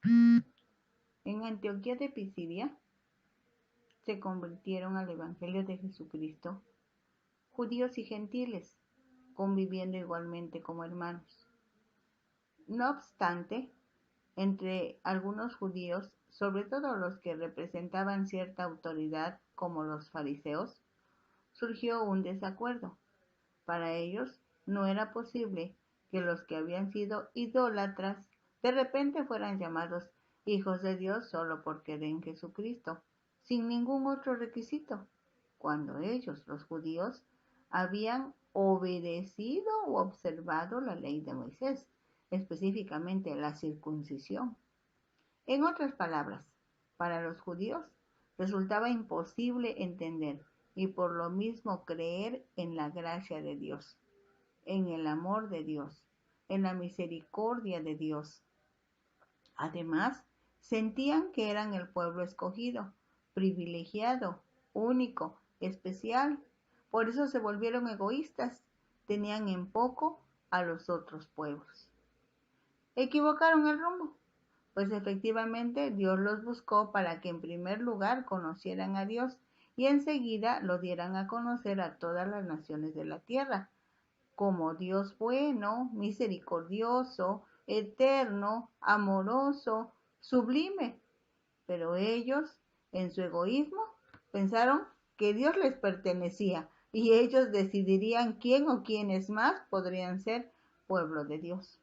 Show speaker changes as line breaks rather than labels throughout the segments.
En Antioquía de Pisidia se convirtieron al Evangelio de Jesucristo judíos y gentiles, conviviendo igualmente como hermanos. No obstante, entre algunos judíos, sobre todo los que representaban cierta autoridad como los fariseos, surgió un desacuerdo. Para ellos no era posible que los que habían sido idólatras de repente fueran llamados hijos de Dios solo por creer en Jesucristo, sin ningún otro requisito, cuando ellos, los judíos, habían obedecido o observado la ley de Moisés, específicamente la circuncisión. En otras palabras, para los judíos resultaba imposible entender y por lo mismo creer en la gracia de Dios, en el amor de Dios, en la misericordia de Dios. Además, sentían que eran el pueblo escogido, privilegiado, único, especial. Por eso se volvieron egoístas, tenían en poco a los otros pueblos. Equivocaron el rumbo, pues efectivamente Dios los buscó para que en primer lugar conocieran a Dios y enseguida lo dieran a conocer a todas las naciones de la tierra, como Dios bueno, misericordioso, eterno, amoroso, sublime. Pero ellos, en su egoísmo, pensaron que Dios les pertenecía y ellos decidirían quién o quiénes más podrían ser pueblo de Dios.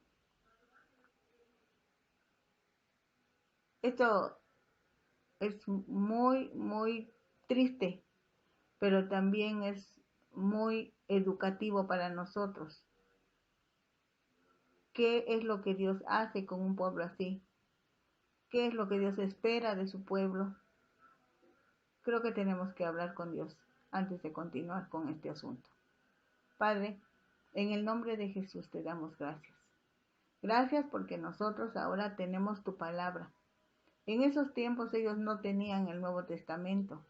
Esto es muy triste, pero también es muy educativo para nosotros. ¿Qué es lo que Dios hace con un pueblo así? ¿Qué es lo que Dios espera de su pueblo? Creo que tenemos que hablar con Dios antes de continuar con este asunto. Padre, en el nombre de Jesús te damos gracias. Gracias porque nosotros ahora tenemos tu palabra. En esos tiempos ellos no tenían el Nuevo Testamento,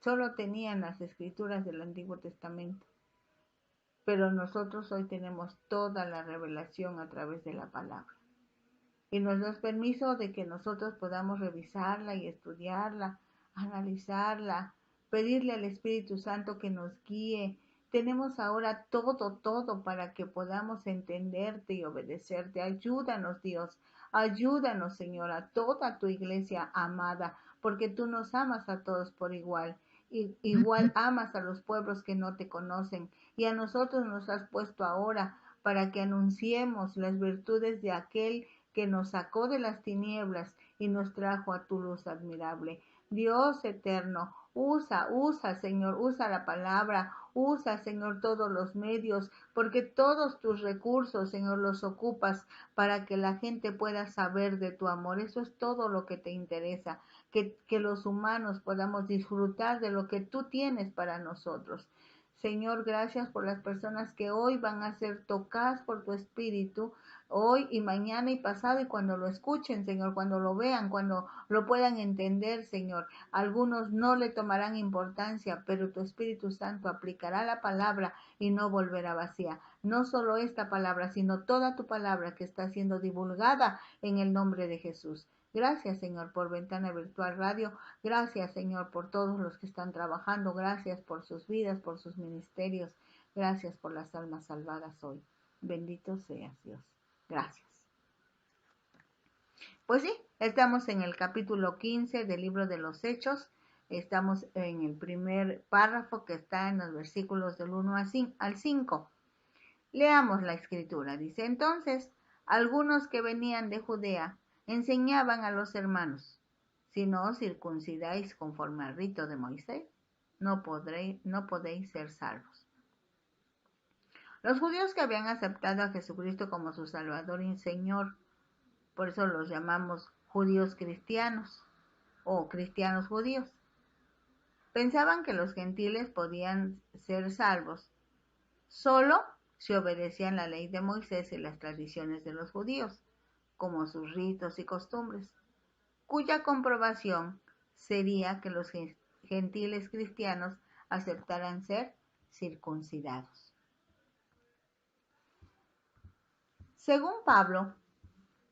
solo tenían las escrituras del Antiguo Testamento. Pero nosotros hoy tenemos toda la revelación a través de la palabra. Y nos das permiso de que nosotros podamos revisarla y estudiarla, analizarla, pedirle al Espíritu Santo que nos guíe. Tenemos ahora todo para que podamos entenderte y obedecerte. Ayúdanos, Dios. Ayúdanos, Señor, a toda tu iglesia amada, porque tú nos amas a todos por igual. Igual amas a los pueblos que no te conocen. Y a nosotros nos has puesto ahora para que anunciemos las virtudes de aquel que nos sacó de las tinieblas y nos trajo a tu luz admirable. Dios eterno, usa, Señor, usa la palabra, usa, Señor, todos los medios, porque todos tus recursos, Señor, los ocupas para que la gente pueda saber de tu amor. Eso es todo lo que te interesa, que los humanos podamos disfrutar de lo que tú tienes para nosotros. Señor, gracias por las personas que hoy van a ser tocadas por tu Espíritu, hoy y mañana y pasado, y cuando lo escuchen, Señor, cuando lo vean, cuando lo puedan entender, Señor. Algunos no le tomarán importancia, pero tu Espíritu Santo aplicará la palabra y no volverá vacía. No solo esta palabra, sino toda tu palabra que está siendo divulgada en el nombre de Jesús. Gracias, Señor, por Ventana Virtual Radio. Gracias, Señor, por todos los que están trabajando. Gracias por sus vidas, por sus ministerios. Gracias por las almas salvadas hoy. Bendito seas, Dios. Gracias. Pues sí, estamos en el capítulo 15 del libro de los Hechos. Estamos en el primer párrafo que está en los versículos del 1 al 5. Leamos la escritura. Dice, entonces, algunos que venían de Judea enseñaban a los hermanos, si no os circuncidáis conforme al rito de Moisés, no podéis ser salvos. Los judíos que habían aceptado a Jesucristo como su Salvador y Señor, por eso los llamamos judíos cristianos o cristianos judíos, pensaban que los gentiles podían ser salvos solo si obedecían la ley de Moisés y las tradiciones de los judíos, como sus ritos y costumbres, cuya comprobación sería que los gentiles cristianos aceptaran ser circuncidados. Según Pablo,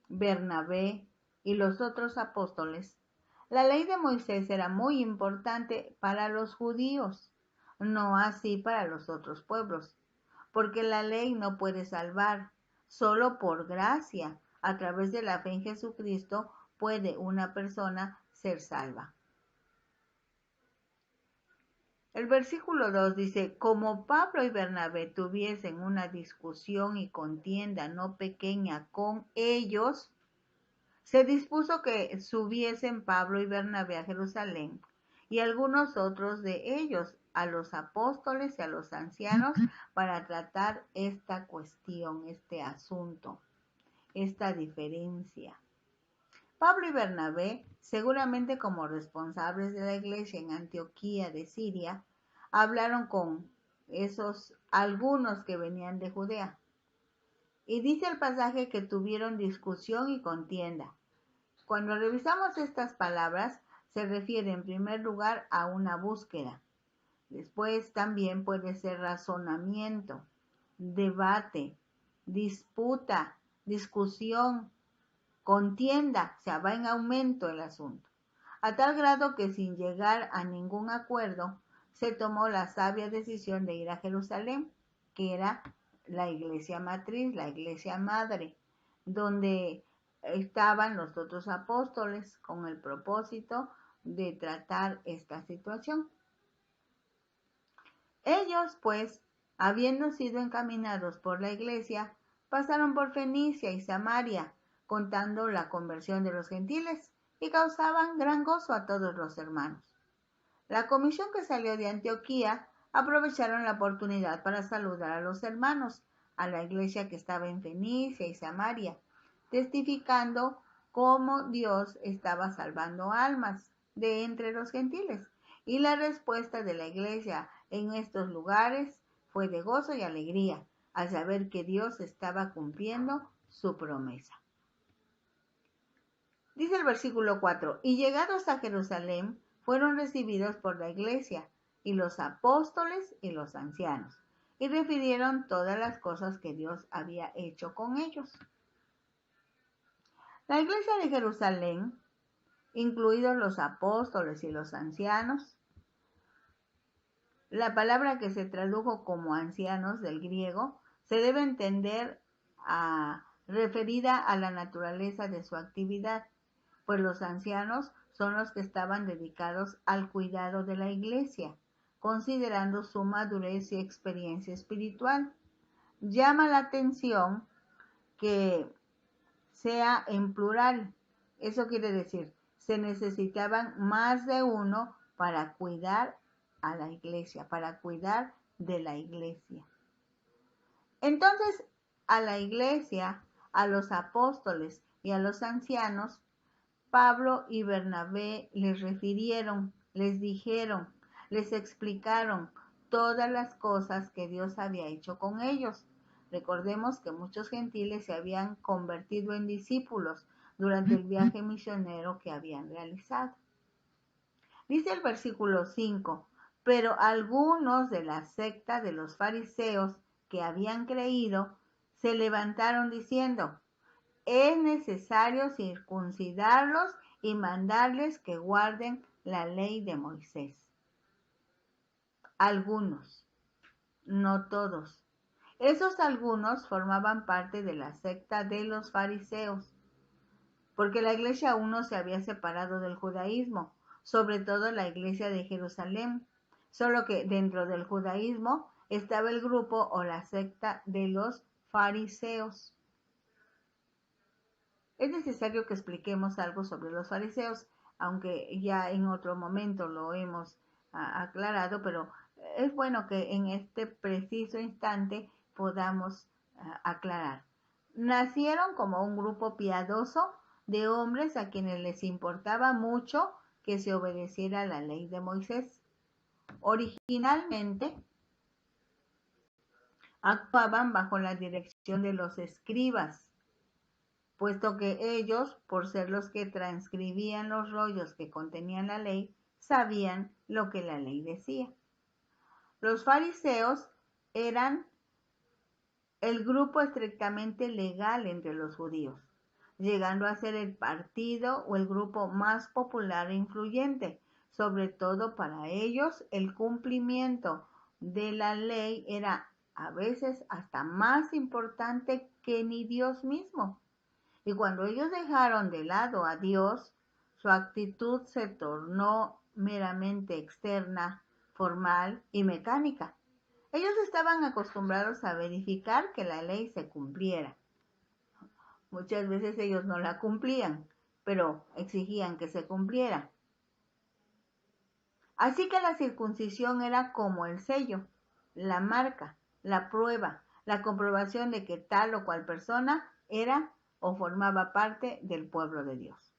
Bernabé y los otros apóstoles, la ley de Moisés era muy importante para los judíos, no así para los otros pueblos, porque la ley no puede salvar. Solo por gracia, a través de la fe en Jesucristo, puede una persona ser salva. El versículo 2 dice, como Pablo y Bernabé tuviesen una discusión y contienda no pequeña con ellos, se dispuso que subiesen Pablo y Bernabé a Jerusalén y algunos otros de ellos a los apóstoles y a los ancianos para tratar esta cuestión, este asunto, esta diferencia. Pablo y Bernabé, seguramente como responsables de la iglesia en Antioquía de Siria, hablaron con esos algunos que venían de Judea. Y dice el pasaje que tuvieron discusión y contienda. Cuando revisamos estas palabras, se refiere en primer lugar a una búsqueda. Después también puede ser razonamiento, debate, disputa, discusión, contienda, o sea, va en aumento el asunto, a tal grado que sin llegar a ningún acuerdo, se tomó la sabia decisión de ir a Jerusalén, que era la iglesia matriz, la iglesia madre, donde estaban los otros apóstoles con el propósito de tratar esta situación. Ellos, pues, habiendo sido encaminados por la iglesia, pasaron por Fenicia y Samaria, contando la conversión de los gentiles, y causaban gran gozo a todos los hermanos. La comisión que salió de Antioquía aprovecharon la oportunidad para saludar a los hermanos, a la iglesia que estaba en Fenicia y Samaria, testificando cómo Dios estaba salvando almas de entre los gentiles. Y la respuesta de la iglesia en estos lugares fue de gozo y alegría, al saber que Dios estaba cumpliendo su promesa. Dice el versículo 4, y llegados a Jerusalén, fueron recibidos por la iglesia, y los apóstoles y los ancianos, y refirieron todas las cosas que Dios había hecho con ellos. La iglesia de Jerusalén, incluidos los apóstoles y los ancianos, la palabra que se tradujo como ancianos del griego, se debe entender referida a la naturaleza de su actividad, pues los ancianos son los que estaban dedicados al cuidado de la iglesia, considerando su madurez y experiencia espiritual. Llama la atención que sea en plural. Eso quiere decir, se necesitaban más de uno para cuidar a la iglesia, para cuidar de la iglesia. Entonces, a la iglesia, a los apóstoles y a los ancianos, Pablo y Bernabé les refirieron, les dijeron, les explicaron todas las cosas que Dios había hecho con ellos. Recordemos que muchos gentiles se habían convertido en discípulos durante el viaje misionero que habían realizado. Dice el versículo 5, pero algunos de la secta de los fariseos que habían creído se levantaron diciendo, es necesario circuncidarlos y mandarles que guarden la ley de Moisés. Algunos, no todos. Esos algunos formaban parte de la secta de los fariseos, porque la iglesia aún no se había separado del judaísmo, sobre todo la iglesia de Jerusalén, solo que dentro del judaísmo estaba el grupo o la secta de los fariseos. Es necesario que expliquemos algo sobre los fariseos, aunque ya en otro momento lo hemos aclarado, pero es bueno que en este preciso instante podamos aclarar. Nacieron como un grupo piadoso de hombres a quienes les importaba mucho que se obedeciera la ley de Moisés. Originalmente actuaban bajo la dirección de los escribas, puesto que ellos, por ser los que transcribían los rollos que contenían la ley, sabían lo que la ley decía. Los fariseos eran el grupo estrictamente legal entre los judíos. llegando a ser el partido o el grupo más popular e influyente. Sobre todo para ellos, el cumplimiento de la ley era a veces hasta más importante que ni Dios mismo. Y cuando ellos dejaron de lado a Dios, su actitud se tornó meramente externa, formal y mecánica. Ellos estaban acostumbrados a verificar que la ley se cumpliera. Muchas veces ellos no la cumplían, pero exigían que se cumpliera. Así que la circuncisión era como el sello, la marca, la prueba, la comprobación de que tal o cual persona era o formaba parte del pueblo de Dios.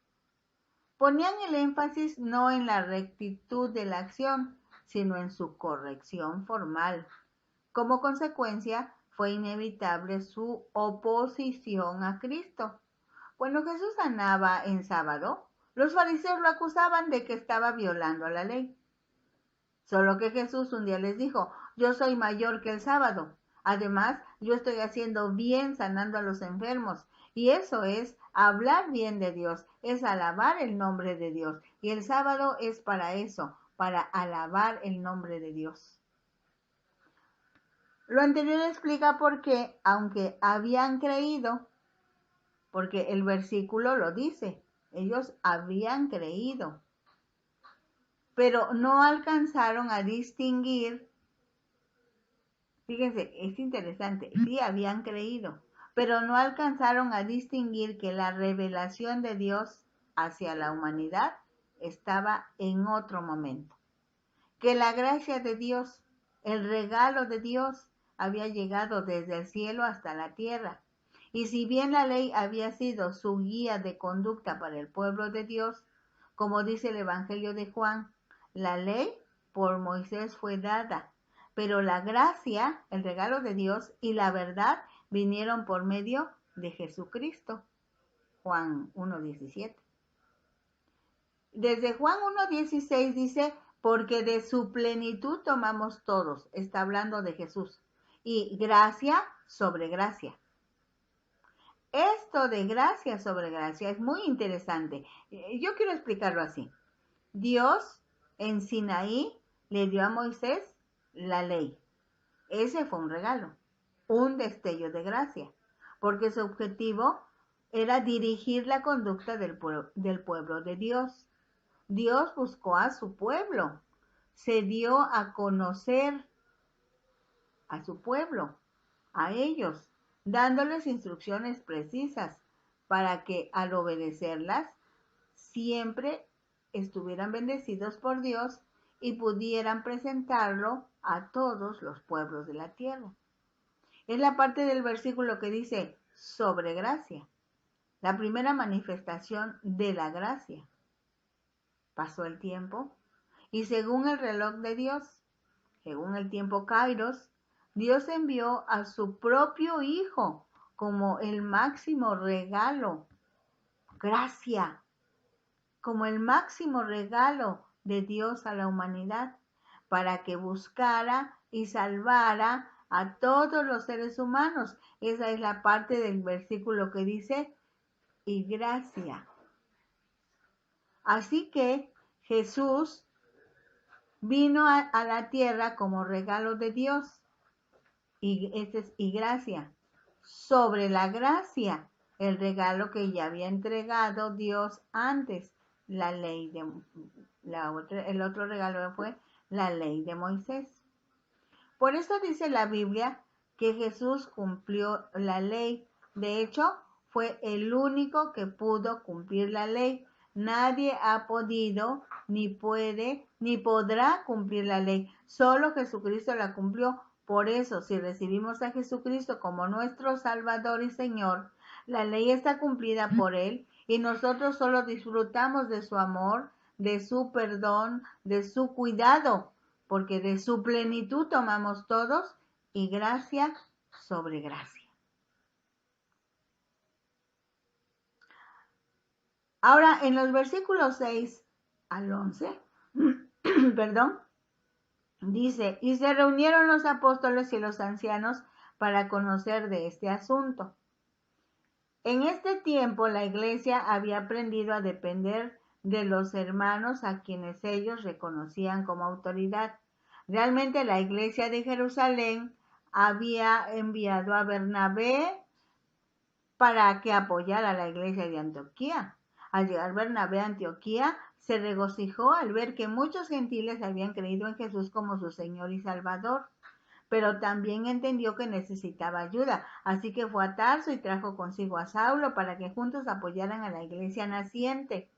Ponían el énfasis no en la rectitud de la acción, sino en su corrección formal. Como consecuencia, fue inevitable su oposición a Cristo. Cuando Jesús sanaba en sábado, los fariseos lo acusaban de que estaba violando la ley. Solo que Jesús un día les dijo: yo soy mayor que el sábado. Además, yo estoy haciendo bien sanando a los enfermos. Y eso es hablar bien de Dios, es alabar el nombre de Dios. Y el sábado es para eso, para alabar el nombre de Dios. Lo anterior explica por qué, aunque habían creído, porque el versículo lo dice, ellos habían creído, pero no alcanzaron a distinguir. Fíjense, es interesante, sí habían creído, pero no alcanzaron a distinguir que la revelación de Dios hacia la humanidad estaba en otro momento, que la gracia de Dios, el regalo de Dios, había llegado desde el cielo hasta la tierra. Y si bien la ley había sido su guía de conducta para el pueblo de Dios, como dice el Evangelio de Juan, la ley por Moisés fue dada, pero la gracia, el regalo de Dios y la verdad vinieron por medio de Jesucristo. Juan 1:17. Desde Juan 1:16 dice: porque de su plenitud tomamos todos, está hablando de Jesús, y gracia sobre gracia. Esto de gracia sobre gracia es muy interesante. Yo quiero explicarlo así. Dios en Sinaí le dio a Moisés la ley. Ese fue un regalo, un destello de gracia, porque su objetivo era dirigir la conducta del pueblo de Dios. Dios buscó a su pueblo, se dio a conocer a su pueblo, a ellos, dándoles instrucciones precisas para que al obedecerlas siempre estuvieran bendecidos por Dios y pudieran presentarlo a todos los pueblos de la tierra. Es la parte del versículo que dice sobre gracia, la primera manifestación de la gracia. Pasó el tiempo y según el reloj de Dios, según el tiempo Kairos, Dios envió a su propio Hijo como el máximo regalo, gracia, como el máximo regalo de Dios a la humanidad, para que buscara y salvara a todos los seres humanos. Esa es la parte del versículo que dice, y gracia. Así que Jesús vino a la tierra como regalo de Dios, y gracia. Sobre la gracia, el regalo que ya había entregado Dios antes, la ley de el otro regalo fue la ley de Moisés. Por eso dice la Biblia que Jesús cumplió la ley. De hecho, fue el único que pudo cumplir la ley. Nadie ha podido, ni puede, ni podrá cumplir la ley. Solo Jesucristo la cumplió. Por eso, si recibimos a Jesucristo como nuestro Salvador y Señor, la ley está cumplida por Él y nosotros solo disfrutamos de su amor, de su perdón, de su cuidado, porque de su plenitud tomamos todos y gracia sobre gracia. Ahora, en los versículos 6 al 11, perdón, dice, y se reunieron los apóstoles y los ancianos para conocer de este asunto. En este tiempo la iglesia había aprendido a depender de los hermanos a quienes ellos reconocían como autoridad. Realmente la iglesia de Jerusalén había enviado a Bernabé para que apoyara a la iglesia de Antioquía. Al llegar Bernabé a Antioquía, se regocijó al ver que muchos gentiles habían creído en Jesús como su Señor y Salvador, pero también entendió que necesitaba ayuda, así que fue a Tarso y trajo consigo a Saulo para que juntos apoyaran a la iglesia naciente.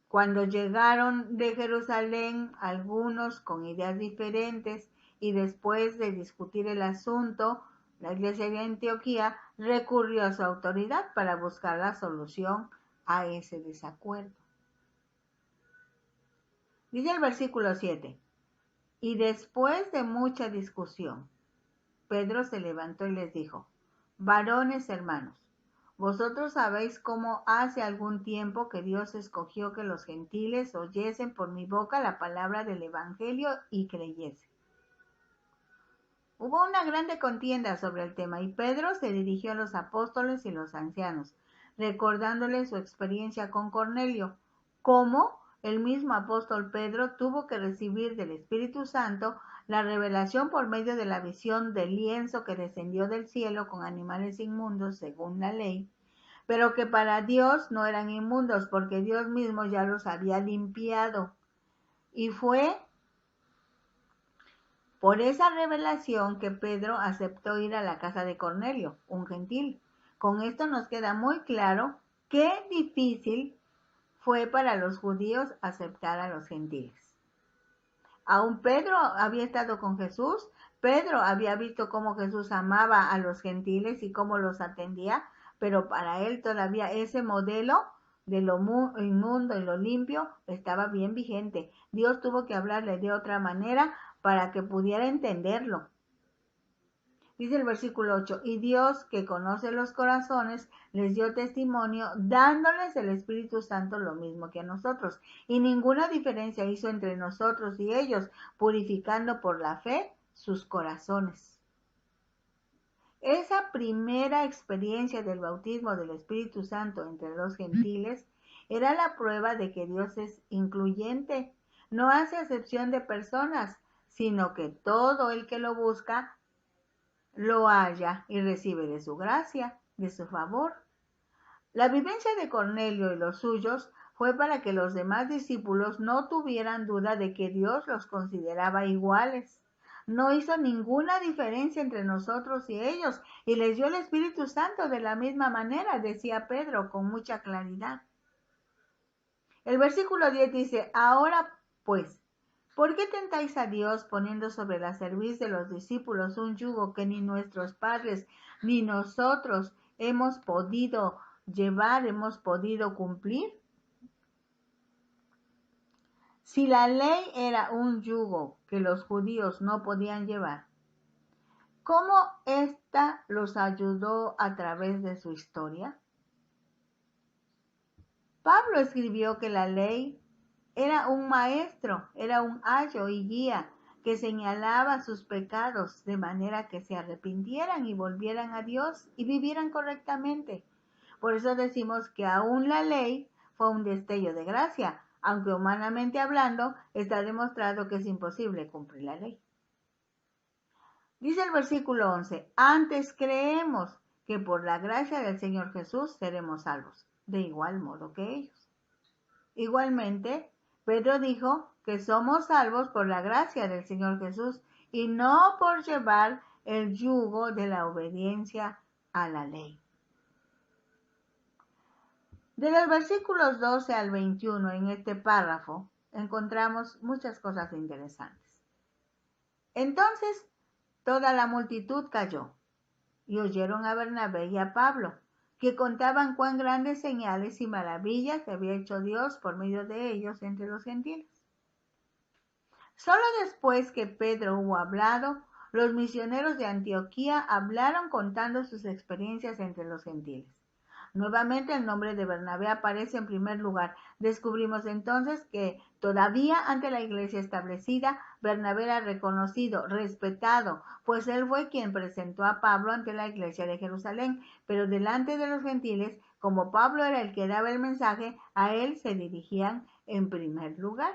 Cuando llegaron de Jerusalén algunos con ideas diferentes y después de discutir el asunto, la iglesia de Antioquía recurrió a su autoridad para buscar la solución a ese desacuerdo. Dice el versículo 7, y después de mucha discusión, Pedro se levantó y les dijo, varones hermanos, vosotros sabéis cómo hace algún tiempo que Dios escogió que los gentiles oyesen por mi boca la palabra del Evangelio y creyesen. Hubo una grande contienda sobre el tema y Pedro se dirigió a los apóstoles y los ancianos, recordándoles su experiencia con Cornelio, cómo el mismo apóstol Pedro tuvo que recibir del Espíritu Santo la revelación por medio de la visión del lienzo que descendió del cielo con animales inmundos según la ley, pero que para Dios no eran inmundos porque Dios mismo ya los había limpiado. Y fue por esa revelación que Pedro aceptó ir a la casa de Cornelio, un gentil. Con esto nos queda muy claro qué difícil fue para los judíos aceptar a los gentiles. Aún Pedro había estado con Jesús, Pedro había visto cómo Jesús amaba a los gentiles y cómo los atendía, pero para él todavía ese modelo de lo inmundo y lo limpio estaba bien vigente. Dios tuvo que hablarle de otra manera para que pudiera entenderlo. Dice el versículo 8, y Dios, que conoce los corazones, les dio testimonio, dándoles el Espíritu Santo lo mismo que a nosotros. Y ninguna diferencia hizo entre nosotros y ellos, purificando por la fe sus corazones. Esa primera experiencia del bautismo del Espíritu Santo entre los gentiles era la prueba de que Dios es incluyente. No hace excepción de personas, sino que todo el que lo busca lo halla y recibe de su gracia, de su favor. La vivencia de Cornelio y los suyos fue para que los demás discípulos no tuvieran duda de que Dios los consideraba iguales. No hizo ninguna diferencia entre nosotros y ellos, y les dio el Espíritu Santo de la misma manera, decía Pedro con mucha claridad. El versículo 10 dice, ahora pues, ¿por qué tentáis a Dios poniendo sobre la cerviz de los discípulos un yugo que ni nuestros padres ni nosotros hemos podido llevar, hemos podido cumplir? Si la ley era un yugo que los judíos no podían llevar, ¿cómo ésta los ayudó a través de su historia? Pablo escribió que la ley era un maestro, era un ayo y guía que señalaba sus pecados de manera que se arrepintieran y volvieran a Dios y vivieran correctamente. Por eso decimos que aún la ley fue un destello de gracia, aunque humanamente hablando está demostrado que es imposible cumplir la ley. Dice el versículo 11, antes creemos que por la gracia del Señor Jesús seremos salvos, de igual modo que ellos. Igualmente, Pedro dijo que somos salvos por la gracia del Señor Jesús y no por llevar el yugo de la obediencia a la ley. De los versículos 12 al 21 en este párrafo encontramos muchas cosas interesantes. Entonces toda la multitud calló y oyeron a Bernabé y a Pablo, que contaban cuán grandes señales y maravillas había hecho Dios por medio de ellos entre los gentiles. Solo después que Pedro hubo hablado, los misioneros de Antioquía hablaron contando sus experiencias entre los gentiles. Nuevamente el nombre de Bernabé aparece en primer lugar. Descubrimos entonces que todavía ante la iglesia establecida, Bernabé era reconocido, respetado, pues él fue quien presentó a Pablo ante la iglesia de Jerusalén, pero delante de los gentiles, como Pablo era el que daba el mensaje, a él se dirigían en primer lugar.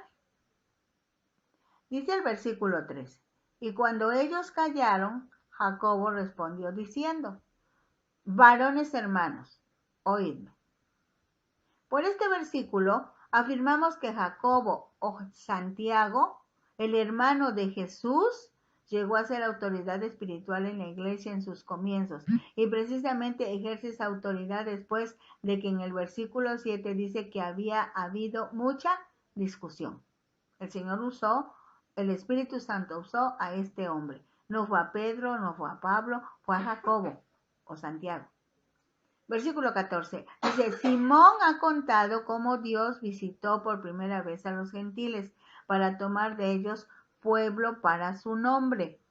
Dice el versículo 3, y cuando ellos callaron, Jacobo respondió diciendo, varones hermanos, oídme. Por este versículo afirmamos que Jacobo o Santiago, el hermano de Jesús, llegó a ser autoridad espiritual en la iglesia en sus comienzos y precisamente ejerce esa autoridad después de que en el versículo 7 dice que había habido mucha discusión. El Señor el Espíritu Santo usó a este hombre. No fue a Pedro, no fue a Pablo, fue a Jacobo o Santiago. Versículo 14. Dice, Simón ha contado cómo Dios visitó por primera vez a los gentiles para tomar de ellos pueblo para su nombre.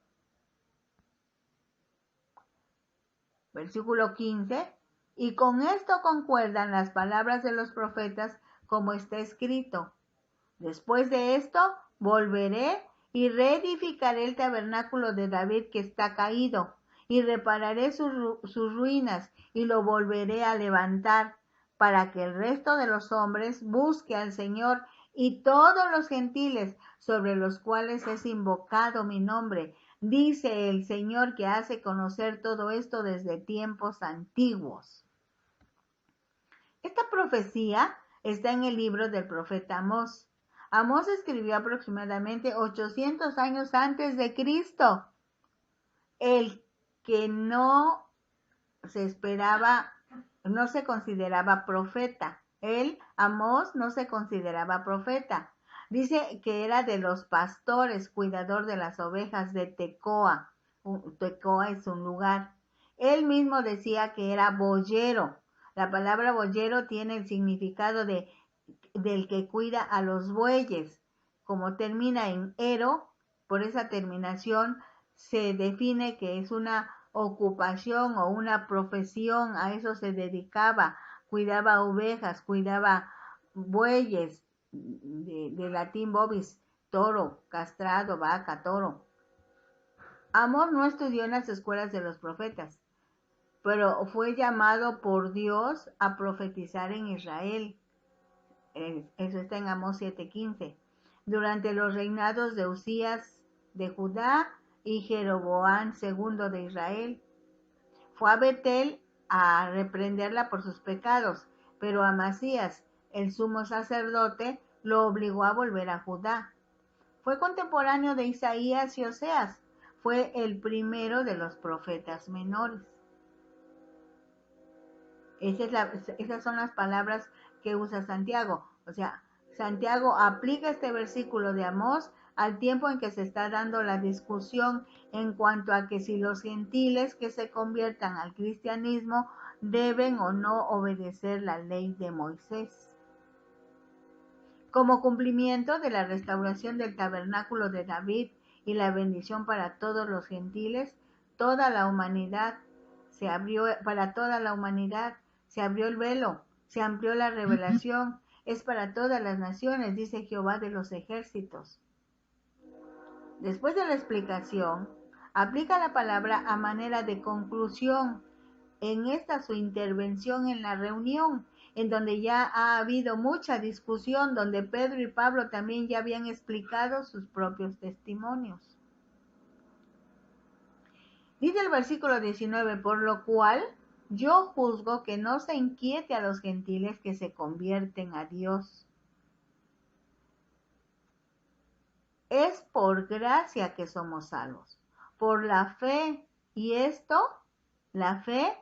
Versículo 15. Y con esto concuerdan las palabras de los profetas como está escrito. Después de esto, volveré y reedificaré el tabernáculo de David que está caído, y repararé sus ruinas, y lo volveré a levantar, para que el resto de los hombres busque al Señor, y todos los gentiles sobre los cuales es invocado mi nombre, dice el Señor que hace conocer todo esto desde tiempos antiguos. Esta profecía está en el libro del profeta Amós. Amós escribió aproximadamente 800 años antes de Cristo. El que no se consideraba profeta. Amós, no se consideraba profeta. Dice que era de los pastores, cuidador de las ovejas de Tecoa. Tecoa es un lugar. Él mismo decía que era boyero. La palabra boyero tiene el significado del que cuida a los bueyes. Como termina en ero, por esa terminación se define que es una ocupación o una profesión, a eso se dedicaba, cuidaba ovejas, cuidaba bueyes, de latín bovis, toro, castrado, vaca, toro. Amós no estudió en las escuelas de los profetas, pero fue llamado por Dios a profetizar en Israel. Eso está en Amós 7:15. Durante los reinados de Usías de Judá y Jeroboam II de Israel. Fue a Betel a reprenderla por sus pecados, pero Amasías, el sumo sacerdote, lo obligó a volver a Judá. Fue contemporáneo de Isaías y Oseas. Fue el primero de los profetas menores. Esas son las palabras que usa Santiago. O sea, Santiago aplica este versículo de Amós al tiempo en que se está dando la discusión en cuanto a que si los gentiles que se conviertan al cristianismo deben o no obedecer la ley de Moisés. Como cumplimiento de la restauración del tabernáculo de David y la bendición para todos los gentiles, para toda la humanidad se abrió el velo, se amplió la revelación, es para todas las naciones, dice Jehová de los ejércitos. Después de la explicación, aplica la palabra a manera de conclusión en esta su intervención en la reunión, en donde ya ha habido mucha discusión, donde Pedro y Pablo también ya habían explicado sus propios testimonios. Dice el versículo 19, por lo cual yo juzgo que no se inquiete a los gentiles que se convierten a Dios. Es por gracia que somos salvos, por la fe. Y esto, la fe,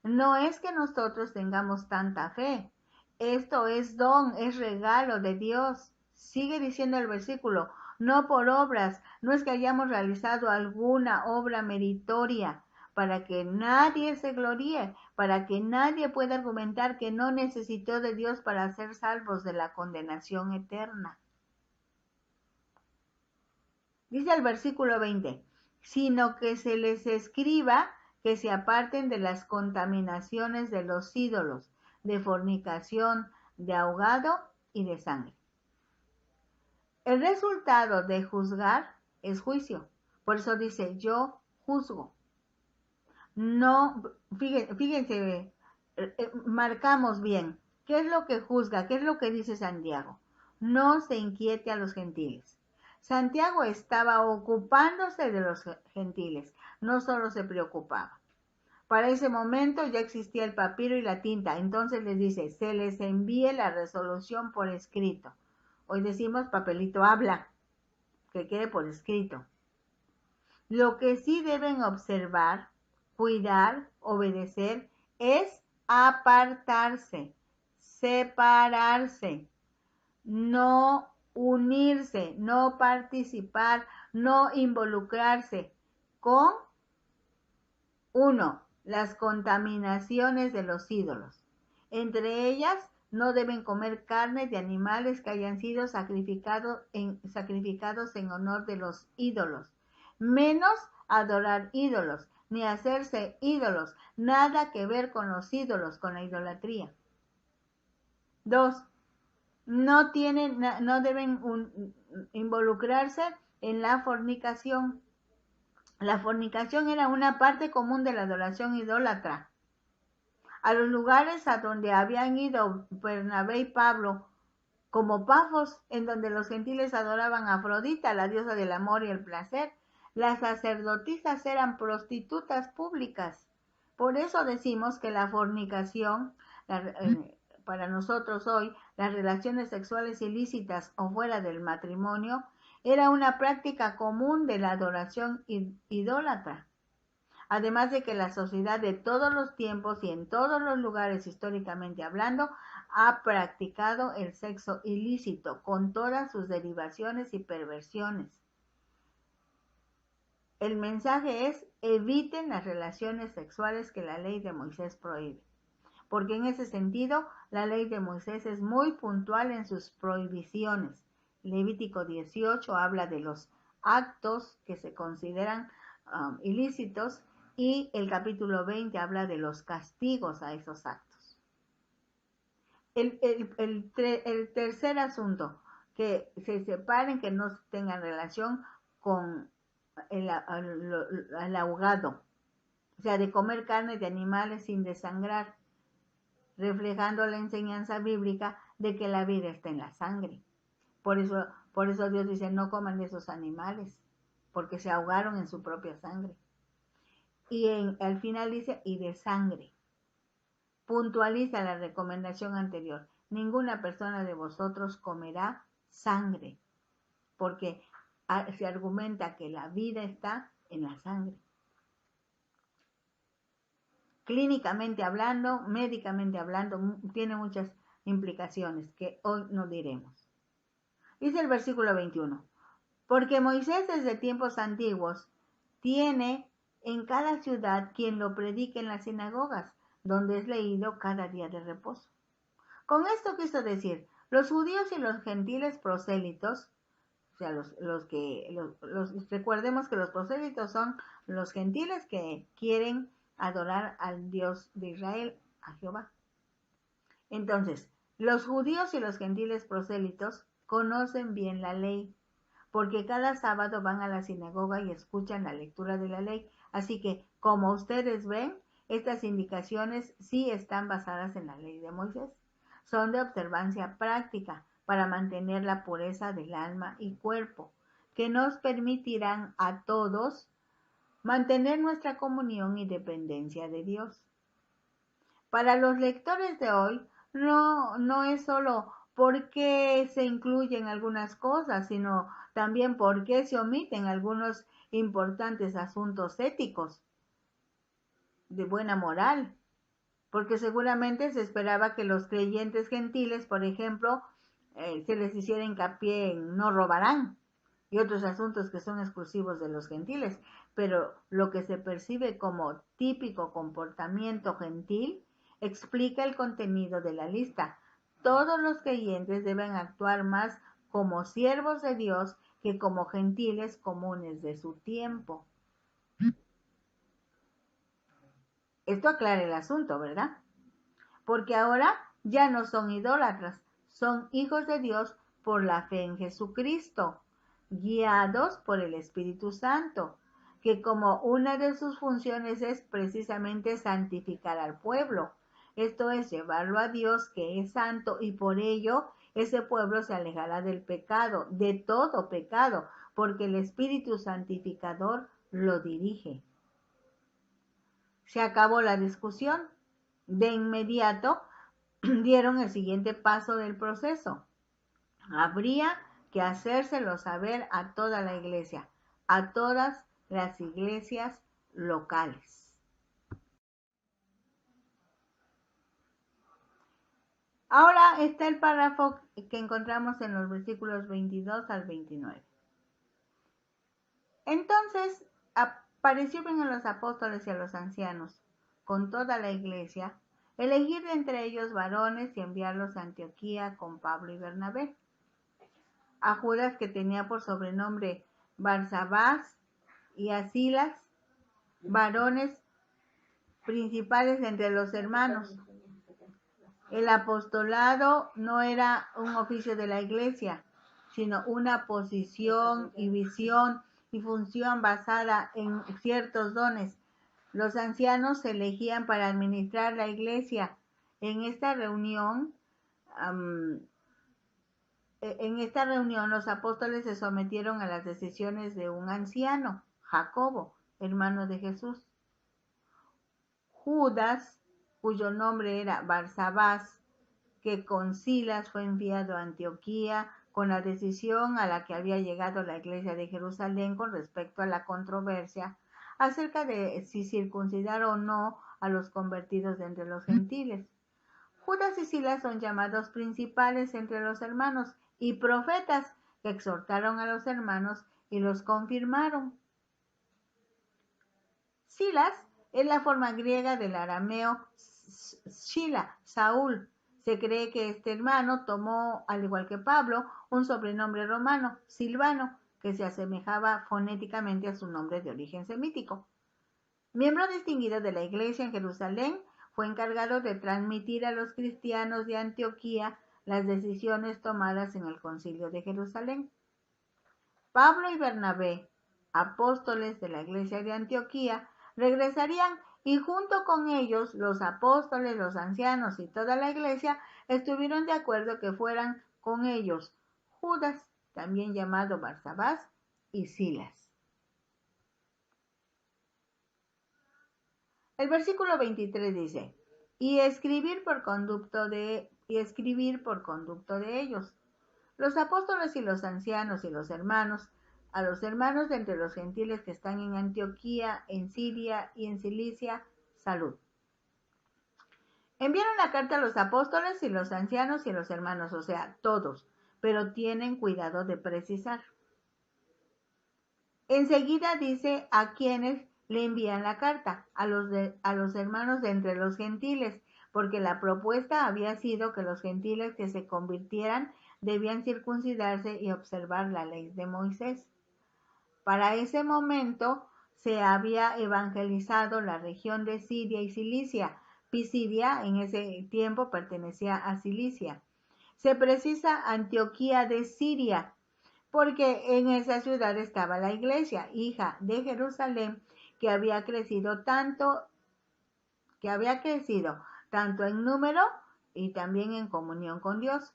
no es que nosotros tengamos tanta fe. Esto es don, es regalo de Dios. Sigue diciendo el versículo, no por obras, no es que hayamos realizado alguna obra meritoria, para que nadie se gloríe, para que nadie pueda argumentar que no necesitó de Dios para ser salvos de la condenación eterna. Dice el versículo 20, sino que se les escriba que se aparten de las contaminaciones de los ídolos, de fornicación, de ahogado y de sangre. El resultado de juzgar es juicio. Por eso dice, yo juzgo. No, fíjense, marcamos bien. ¿Qué es lo que juzga? ¿Qué es lo que dice Santiago? No se inquiete a los gentiles. Santiago estaba ocupándose de los gentiles, no solo se preocupaba. Para ese momento ya existía el papiro y la tinta, entonces les dice, se les envíe la resolución por escrito. Hoy decimos papelito habla, que quede por escrito. Lo que sí deben observar, cuidar, obedecer, es apartarse, separarse, no unirse, no participar, no involucrarse con, uno, las contaminaciones de los ídolos. Entre ellas, no deben comer carne de animales que hayan sido sacrificados en honor de los ídolos, menos adorar ídolos, ni hacerse ídolos, nada que ver con los ídolos, con la idolatría. 2. No deben involucrarse en la fornicación. La fornicación era una parte común de la adoración idólatra. A los lugares a donde habían ido Bernabé y Pablo, como Pafos, en donde los gentiles adoraban a Afrodita, la diosa del amor y el placer, las sacerdotisas eran prostitutas públicas. Por eso decimos que la fornicación, para nosotros hoy, las relaciones sexuales ilícitas o fuera del matrimonio, era una práctica común de la adoración idólatra. Además de que la sociedad de todos los tiempos y en todos los lugares históricamente hablando ha practicado el sexo ilícito con todas sus derivaciones y perversiones. El mensaje es: eviten las relaciones sexuales que la ley de Moisés prohíbe, porque en ese sentido la ley de Moisés es muy puntual en sus prohibiciones. Levítico 18 habla de los actos que se consideran ilícitos, y el capítulo 20 habla de los castigos a esos actos. El tercer asunto, que se separen, que no tengan relación con el ahogado, o sea, de comer carne de animales sin desangrar, reflejando la enseñanza bíblica de que la vida está en la sangre. Por eso Dios dice, no coman de esos animales, porque se ahogaron en su propia sangre. Y al final dice, y de sangre. Puntualiza la recomendación anterior. Ninguna persona de vosotros comerá sangre, porque se argumenta que la vida está en la sangre. Clínicamente hablando, médicamente hablando, tiene muchas implicaciones que hoy no diremos. Dice el versículo 21, porque Moisés desde tiempos antiguos tiene en cada ciudad quien lo predique en las sinagogas, donde es leído cada día de reposo. Con esto quiso decir, los judíos y los gentiles prosélitos, o sea, recordemos que los prosélitos son los gentiles que quieren adorar al Dios de Israel, a Jehová. Entonces, los judíos y los gentiles prosélitos conocen bien la ley, porque cada sábado van a la sinagoga y escuchan la lectura de la ley. Así que, como ustedes ven, estas indicaciones sí están basadas en la ley de Moisés. Son de observancia práctica para mantener la pureza del alma y cuerpo, que nos permitirán a todos mantener nuestra comunión y dependencia de Dios. Para los lectores de hoy, no es solo por qué se incluyen algunas cosas, sino también por qué se omiten algunos importantes asuntos éticos de buena moral, porque seguramente se esperaba que los creyentes gentiles, por ejemplo, se les hiciera hincapié en no robarán y otros asuntos que son exclusivos de los gentiles, pero lo que se percibe como típico comportamiento gentil explica el contenido de la lista. Todos los creyentes deben actuar más como siervos de Dios que como gentiles comunes de su tiempo. Esto aclara el asunto, ¿verdad? Porque ahora ya no son idólatras, son hijos de Dios por la fe en Jesucristo, guiados por el Espíritu Santo, que como una de sus funciones es precisamente santificar al pueblo, esto es llevarlo a Dios que es santo, y por ello ese pueblo se alejará del pecado, de todo pecado, porque el Espíritu Santificador lo dirige. Se acabó la discusión. De inmediato dieron el siguiente paso del proceso. Habría que hacérselo saber a toda la iglesia, a todas las iglesias locales. Ahora está el párrafo que encontramos en los versículos 22 al 29. Entonces pareció bien a los apóstoles y a los ancianos, con toda la iglesia, elegir de entre ellos varones y enviarlos a Antioquía con Pablo y Bernabé. A Judas, que tenía por sobrenombre Barsabás, y a Silas, varones principales entre los hermanos. El apostolado no era un oficio de la iglesia, sino una posición y visión y función basada en ciertos dones. Los ancianos se elegían para administrar la iglesia. En esta reunión los apóstoles se sometieron a las decisiones de un anciano, Jacobo, hermano de Jesús. Judas, cuyo nombre era Barsabás, que con Silas fue enviado a Antioquía con la decisión a la que había llegado la iglesia de Jerusalén con respecto a la controversia acerca de si circuncidar o no a los convertidos de entre los gentiles. Judas y Silas son llamados principales entre los hermanos y profetas que exhortaron a los hermanos y los confirmaron. Silas es la forma griega del arameo Shila, Saúl. Se cree que este hermano tomó, al igual que Pablo, un sobrenombre romano, Silvano, que se asemejaba fonéticamente a su nombre de origen semítico. Miembro distinguido de la iglesia en Jerusalén, fue encargado de transmitir a los cristianos de Antioquía las decisiones tomadas en el Concilio de Jerusalén. Pablo y Bernabé, apóstoles de la iglesia de Antioquía, regresarían y junto con ellos los apóstoles, los ancianos y toda la iglesia estuvieron de acuerdo que fueran con ellos Judas, también llamado Barsabás, y Silas. El versículo 23 dice, y escribir por conducto de ellos. Los apóstoles y los ancianos y los hermanos, a los hermanos de entre los gentiles que están en Antioquía, en Siria y en Cilicia, salud. Enviaron la carta a los apóstoles y los ancianos y los hermanos, o sea, todos, pero tienen cuidado de precisar. Enseguida dice a quienes le envían la carta, a los hermanos de entre los gentiles, porque la propuesta había sido que los gentiles que se convirtieran debían circuncidarse y observar la ley de Moisés. Para ese momento se había evangelizado la región de Siria y Cilicia. Pisidia en ese tiempo pertenecía a Cilicia. Se precisa Antioquía de Siria, porque en esa ciudad estaba la iglesia, hija de Jerusalén, que había crecido tanto en número y también en comunión con Dios,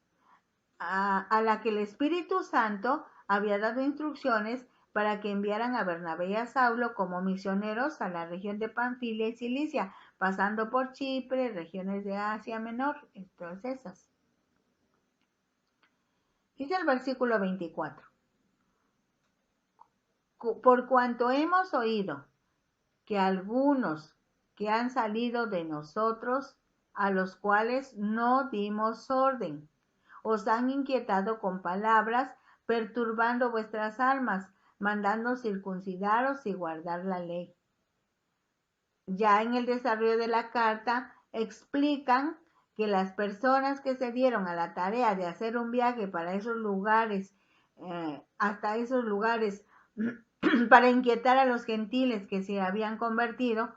a la que el Espíritu Santo había dado instrucciones para que enviaran a Bernabé y a Saulo como misioneros a la región de Panfilia y Cilicia, pasando por Chipre, regiones de Asia Menor, todas esas. Dice el versículo 24. Por cuanto hemos oído que algunos que han salido de nosotros, a los cuales no dimos orden, os han inquietado con palabras, perturbando vuestras almas, mandando circuncidaros y guardar la ley. Ya en el desarrollo de la carta explican que las personas que se dieron a la tarea de hacer un viaje para esos lugares, hasta esos lugares, para inquietar a los gentiles que se habían convertido,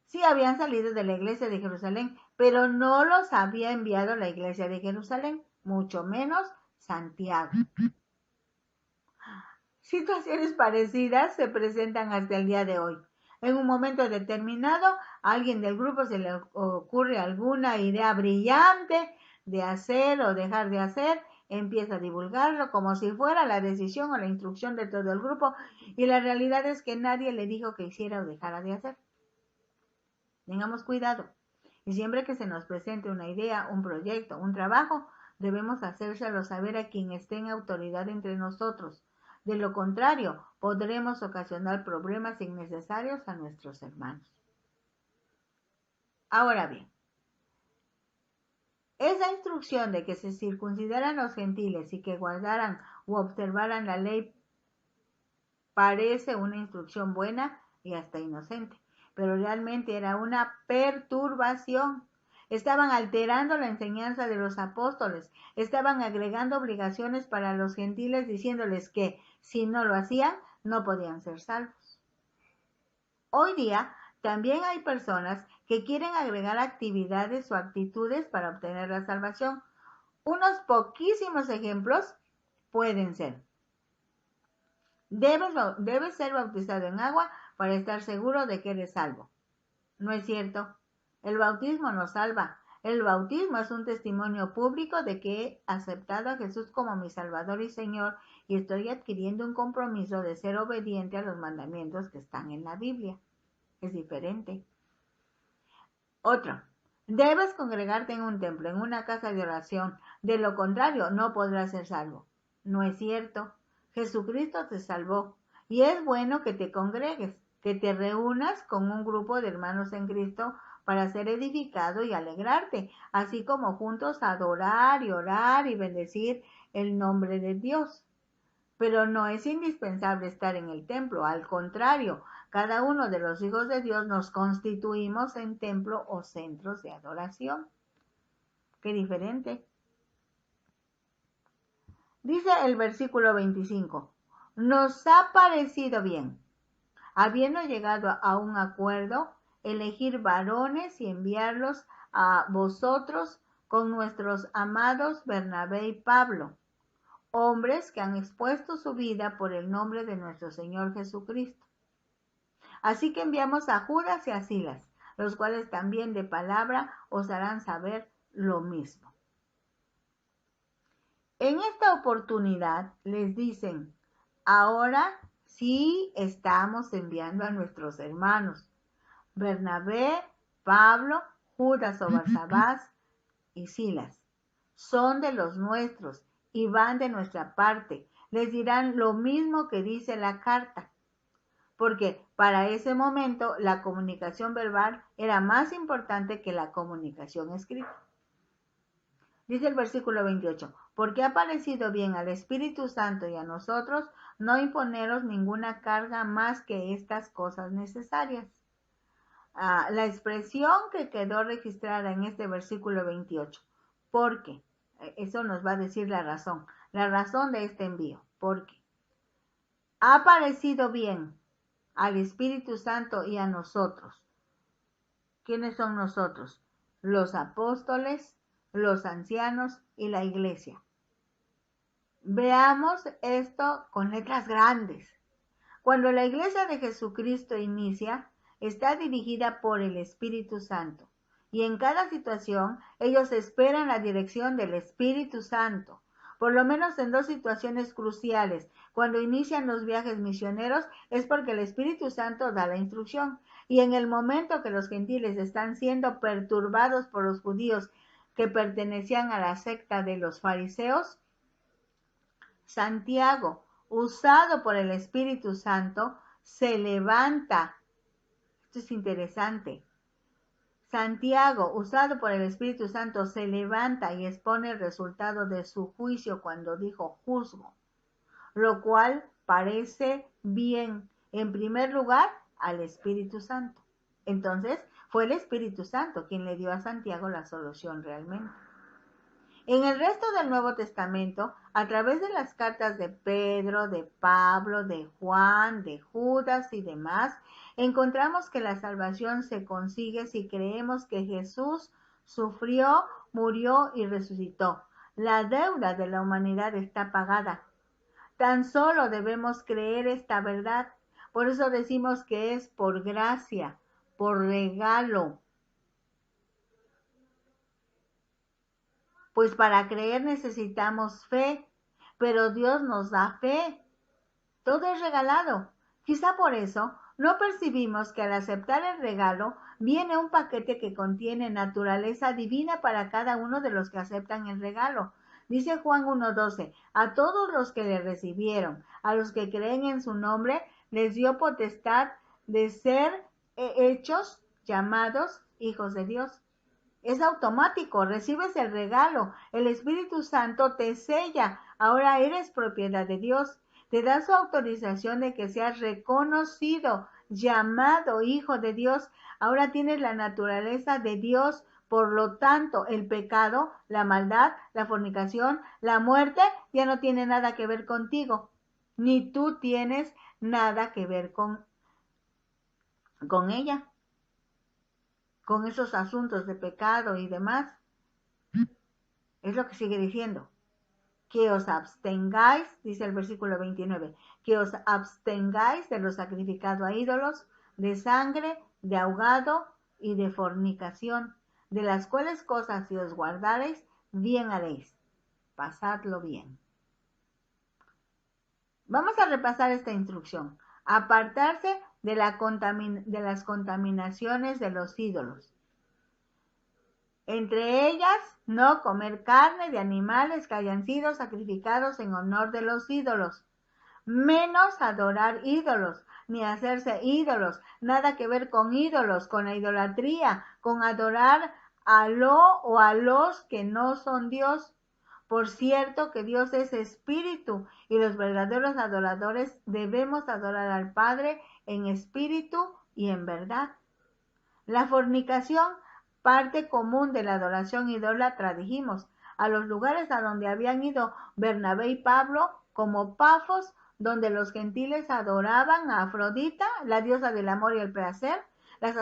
Sí habían salido de la iglesia de Jerusalén, pero no los había enviado la iglesia de Jerusalén, mucho menos Santiago. Situaciones parecidas se presentan hasta el día de hoy. En un momento determinado, a alguien del grupo se le ocurre alguna idea brillante de hacer o dejar de hacer, empieza a divulgarlo como si fuera la decisión o la instrucción de todo el grupo, y la realidad es que nadie le dijo que hiciera o dejara de hacer. Tengamos cuidado. Y siempre que se nos presente una idea, un proyecto, un trabajo, debemos hacérselo saber a quien esté en autoridad entre nosotros. De lo contrario, podremos ocasionar problemas innecesarios a nuestros hermanos. Ahora bien, esa instrucción de que se circuncidaran los gentiles y que guardaran u observaran la ley parece una instrucción buena y hasta inocente, pero realmente era una perturbación. Estaban alterando la enseñanza de los apóstoles, estaban agregando obligaciones para los gentiles diciéndoles que si no lo hacían, no podían ser salvos. Hoy día también hay personas que quieren agregar actividades o actitudes para obtener la salvación. Unos poquísimos ejemplos pueden ser: debes ser bautizado en agua para estar seguro de que eres salvo. No es cierto. El bautismo no salva. El bautismo es un testimonio público de que he aceptado a Jesús como mi Salvador y Señor y estoy adquiriendo un compromiso de ser obediente a los mandamientos que están en la Biblia. Es diferente. Otro. Debes congregarte en un templo, en una casa de oración. De lo contrario, no podrás ser salvo. No es cierto. Jesucristo te salvó. Y es bueno que te congregues, que te reúnas con un grupo de hermanos en Cristo para ser edificado y alegrarte, así como juntos adorar y orar y bendecir el nombre de Dios. Pero no es indispensable estar en el templo, al contrario, cada uno de los hijos de Dios nos constituimos en templo o centros de adoración. Qué diferente. Dice el versículo 25, nos ha parecido bien, habiendo llegado a un acuerdo, elegir varones y enviarlos a vosotros con nuestros amados Bernabé y Pablo, hombres que han expuesto su vida por el nombre de nuestro Señor Jesucristo. Así que enviamos a Judas y a Silas, los cuales también de palabra os harán saber lo mismo. En esta oportunidad les dicen, ahora sí estamos enviando a nuestros hermanos, Bernabé, Pablo, Judas o Barsabás y Silas. Son de los nuestros y van de nuestra parte. Les dirán lo mismo que dice la carta, porque para ese momento la comunicación verbal era más importante que la comunicación escrita. Dice el versículo 28, porque ha parecido bien al Espíritu Santo y a nosotros no imponeros ninguna carga más que estas cosas necesarias. La expresión que quedó registrada en este versículo 28, porque, eso nos va a decir la razón de este envío, porque ha parecido bien al Espíritu Santo y a nosotros. ¿Quiénes son nosotros? Los apóstoles, los ancianos y la iglesia. Veamos esto con letras grandes. Cuando la iglesia de Jesucristo inicia, está dirigida por el Espíritu Santo. Y en cada situación, ellos esperan la dirección del Espíritu Santo. Por lo menos en dos situaciones cruciales. Cuando inician los viajes misioneros es porque el Espíritu Santo da la instrucción. Y en el momento que los gentiles están siendo perturbados por los judíos que pertenecían a la secta de los fariseos, Santiago, usado por el Espíritu Santo, se levanta. Esto es interesante. Santiago, usado por el Espíritu Santo, se levanta y expone el resultado de su juicio cuando dijo juzgo, lo cual parece bien, en primer lugar, al Espíritu Santo. Entonces, fue el Espíritu Santo quien le dio a Santiago la solución realmente. En el resto del Nuevo Testamento, a través de las cartas de Pedro, de Pablo, de Juan, de Judas y demás, encontramos que la salvación se consigue si creemos que Jesús sufrió, murió y resucitó. La deuda de la humanidad está pagada. Tan solo debemos creer esta verdad. Por eso decimos que es por gracia, por regalo. Pues para creer necesitamos fe, pero Dios nos da fe. Todo es regalado. Quizá por eso no percibimos que al aceptar el regalo viene un paquete que contiene naturaleza divina para cada uno de los que aceptan el regalo. Dice Juan 1:12, a todos los que le recibieron, a los que creen en su nombre, les dio potestad de ser hechos, llamados hijos de Dios. Es automático, recibes el regalo, el Espíritu Santo te sella, ahora eres propiedad de Dios, te da su autorización de que seas reconocido, llamado hijo de Dios, ahora tienes la naturaleza de Dios, por lo tanto el pecado, la maldad, la fornicación, la muerte ya no tiene nada que ver contigo, ni tú tienes nada que ver con ella, con esos asuntos de pecado y demás. Es lo que sigue diciendo. Que os abstengáis, dice el versículo 29, que os abstengáis de lo sacrificado a ídolos, de sangre, de ahogado y de fornicación, de las cuales cosas si os guardareis, bien haréis. Pasadlo bien. Vamos a repasar esta instrucción. Apartarse de las contaminaciones de los ídolos. Entre ellas, no comer carne de animales que hayan sido sacrificados en honor de los ídolos, menos adorar ídolos, ni hacerse ídolos, nada que ver con ídolos, con la idolatría, con adorar a lo o a los que no son Dios. Por cierto que Dios es espíritu y los verdaderos adoradores debemos adorar al Padre en espíritu y en verdad. La fornicación, parte común de la adoración idólatra, dijimos, a los lugares a donde habían ido Bernabé y Pablo, como Pafos, donde los gentiles adoraban a Afrodita, la diosa del amor y el placer. Las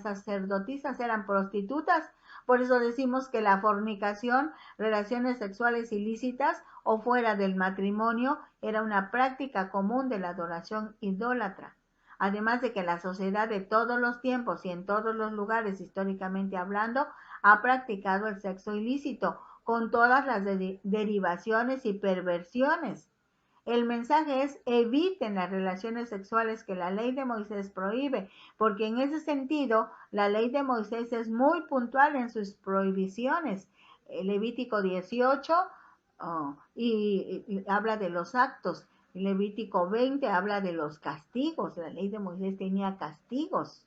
sacerdotisas eran prostitutas, por eso decimos que la fornicación, relaciones sexuales ilícitas o fuera del matrimonio, era una práctica común de la adoración idólatra. Además de que la sociedad de todos los tiempos y en todos los lugares históricamente hablando ha practicado el sexo ilícito con todas las derivaciones y perversiones. El mensaje es: eviten las relaciones sexuales que la ley de Moisés prohíbe, porque en ese sentido la ley de Moisés es muy puntual en sus prohibiciones. Levítico 18 y habla de los actos. Levítico 20 habla de los castigos. La ley de Moisés tenía castigos.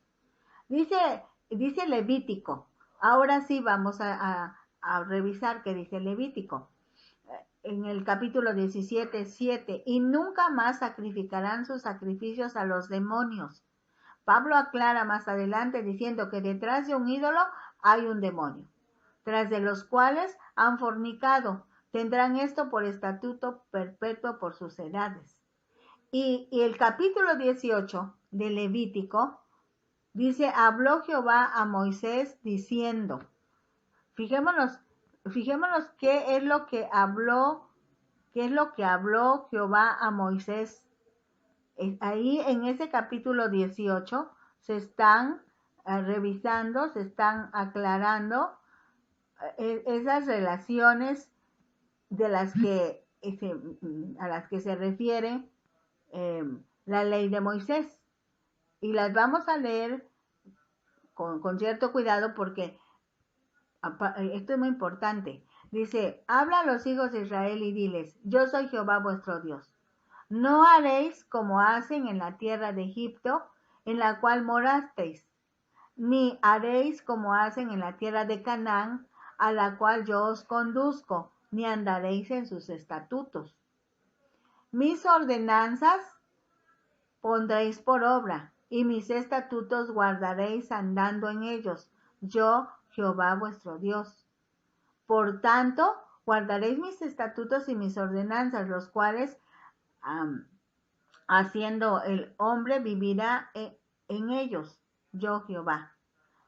Dice Levítico. Ahora sí vamos a revisar qué dice Levítico. En el capítulo 17, 7, y nunca más sacrificarán sus sacrificios a los demonios. Pablo aclara más adelante diciendo que detrás de un ídolo hay un demonio, tras de los cuales han fornicado. Tendrán esto por estatuto perpetuo por sus edades. Y el capítulo 18 de Levítico dice: habló Jehová a Moisés diciendo. Fijémonos qué es lo que habló Jehová a Moisés. Ahí en ese capítulo 18 se están revisando, se están aclarando esas relaciones de las que a las que se refiere la ley de Moisés. Y las vamos a leer con cierto cuidado porque esto es muy importante. Dice: habla a los hijos de Israel y diles: yo soy Jehová vuestro Dios. No haréis como hacen en la tierra de Egipto, en la cual morasteis, ni haréis como hacen en la tierra de Canaán, a la cual yo os conduzco, ni andaréis en sus estatutos. Mis ordenanzas pondréis por obra, y mis estatutos guardaréis andando en ellos, yo, Jehová vuestro Dios. Por tanto, guardaréis mis estatutos y mis ordenanzas, los cuales, haciendo el hombre, vivirá en ellos. Yo, Jehová.